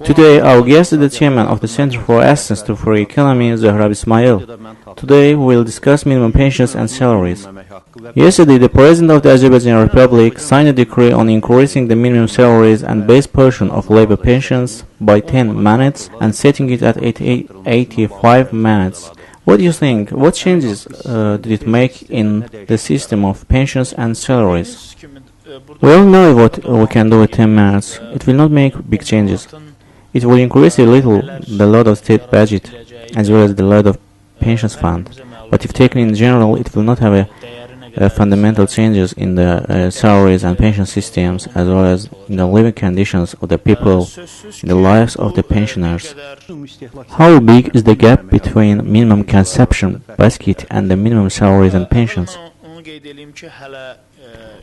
Today, our guest is the chairman of the Center for Assistance to Free Economy, Zohrab Ismayil. Today, we will discuss minimum pensions and salaries. Yesterday, the President of the Azerbaijan Republic signed a decree on increasing the minimum salaries and base portion of labor pensions by 10 minutes and setting it at 85 minutes. What do you think? What changes did it make in the system of pensions and salaries? We all know what we can do with 10 minutes. It will not make big changes. It will increase a little the load of state budget as well as the load of pensions fund. But if taken in general, it will not have fundamental changes in the salaries and pension systems as well as in the living conditions of the people, in the lives of the pensioners. How big is the gap between minimum consumption basket and the minimum salaries and pensions?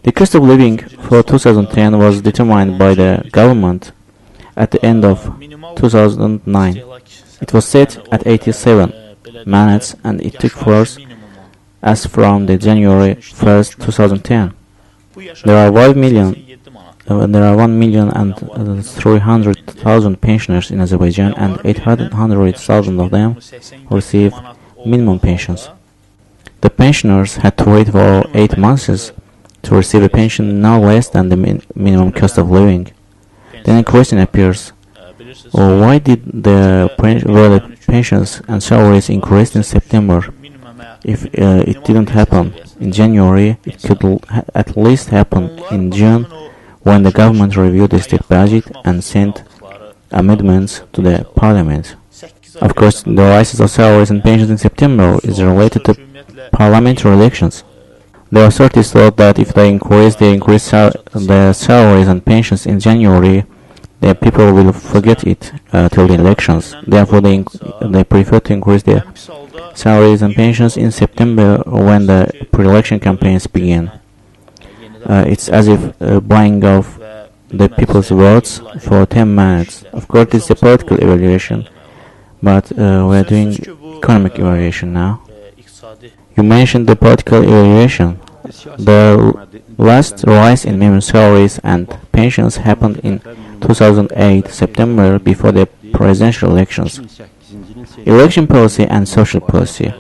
The cost of living for 2010 was determined by the government at the end of 2009. It was set at 87 minutes and it took force as from the January 1st, 2010. There are 1,300,000 pensioners in Azerbaijan and 800,000 of them receive minimum pensions. The pensioners had to wait for 8 months to receive a pension no less than the minimum cost of living. Then a question appears, why did the pensions and salaries increase in September? If it didn't happen in January, it could at least happen in June when the government reviewed the state budget and sent amendments to the parliament. Of course, the rise of salaries and pensions in September is related to parliamentary elections. The authorities thought that if they increase the salaries and pensions in January, the people will forget it till the elections. Therefore, they prefer to increase their salaries and pensions in September when the pre-election campaigns begin. It's as if buying off the people's votes for 10 minutes. Of course, it's a political evaluation, but we're doing economic evaluation now. You mentioned the political evaluation. The last rise in minimum salaries and pensions happened in 2008 September before the presidential elections. Election policy and social policy,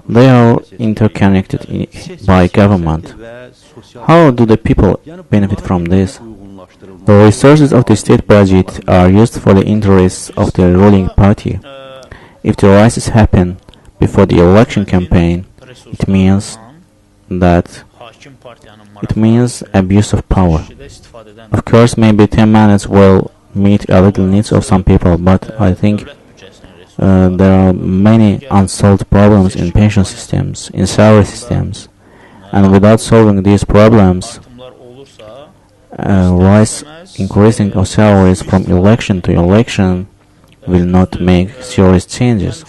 they are interconnected by government. How do the people benefit from this? The resources of the state budget are used for the interests of the ruling party. If the rises happen before the election campaign, it means abuse of power. Of course, maybe 10 minutes will meet a little needs of some people, but I think there are many unsolved problems in pension systems, in salary systems, and without solving these problems, increasing of salaries from election to election will not make serious changes.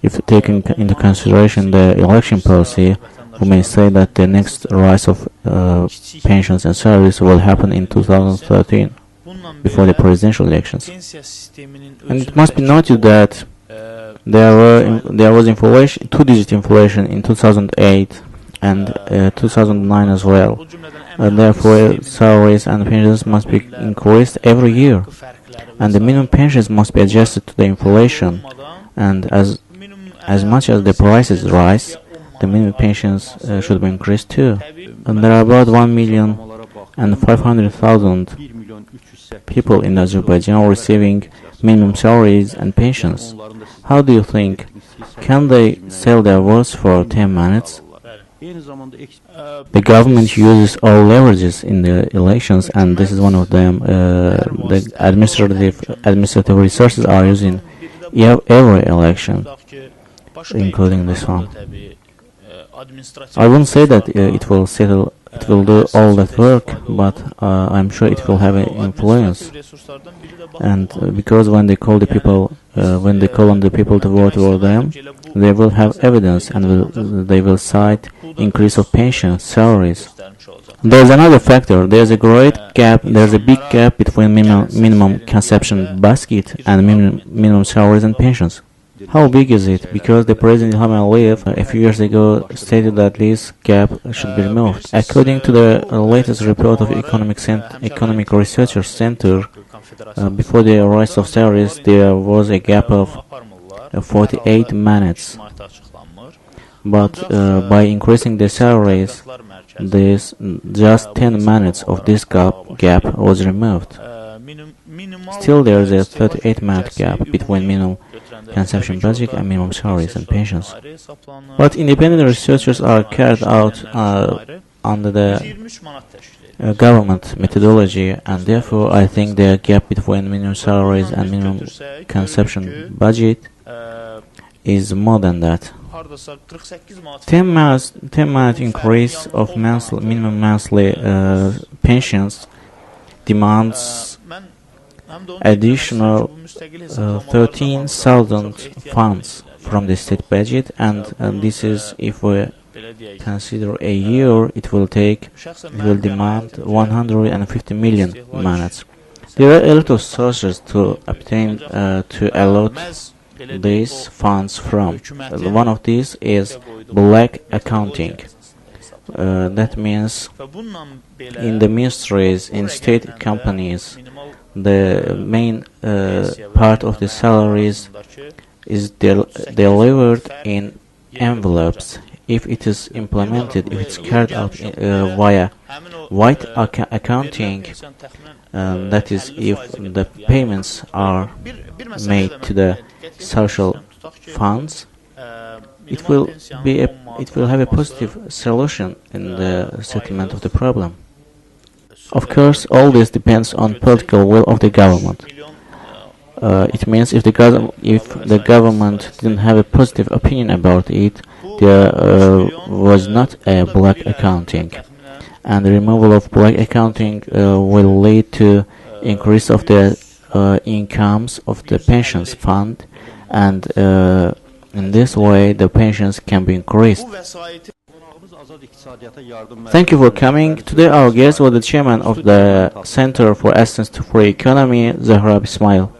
If taking into consideration the election policy, we may say that the next rise of pensions and salaries will happen in 2013, before the presidential elections. And it must be noted that there was inflation, two-digit inflation in 2008 and 2009 as well. Therefore, salaries and pensions must be increased every year, and the minimum pensions must be adjusted to the inflation. And as much as the prices rise, the minimum pensions should be increased too. And there are about 1,500,000 people in Azerbaijan receiving minimum salaries and pensions. How do you think? Can they sell their votes for 10 minutes? The government uses all leverages in the elections, and this is one of them. The administrative resources are used in every election, including this one. I won't say that it will do all that work, but I'm sure it will have an influence. And because when they call on the people to vote for them, they will have evidence and they will cite increase of pension salaries. There's another factor. There's a big gap between minimum consumption basket and minimum salaries and pensions. How big is it? Because the President Ilham Aliyev a few years ago stated that this gap should be removed. According to the latest report of Economic Research Center, Before the rise of salaries, there was a gap of 48 minutes. But by increasing the salaries, just 10 minutes of this gap was removed. Still, there is a 38-minute gap between minimum consumption budget and minimum salaries and pensions. But independent researchers are carried out under the government methodology, and therefore I think the gap between minimum salaries and minimum consumption budget is more than that. 10-minute increase of minimum monthly pensions demands additional 13,000 funds from the state budget, and this is, if we consider a year, it will demand 150 million minutes. There are a lot of sources to obtain to allot these funds from. One of these is black accounting. That means in the ministries, in state companies, the main part of the salaries is delivered in envelopes. If it is implemented, if it's carried out via white accounting, that is, if the payments are made to the social funds, it will have a positive solution in the settlement of the problem. Of course, all this depends on political will of the government. It means if the government didn't have a positive opinion about it, there was not a black accounting, and the removal of black accounting will lead to increase of the incomes of the pensions fund, and in this way the pensions can be increased. Thank you for coming. Today our guest was the chairman of the Center for Assistance to Free Economy, Zohrab Ismayil.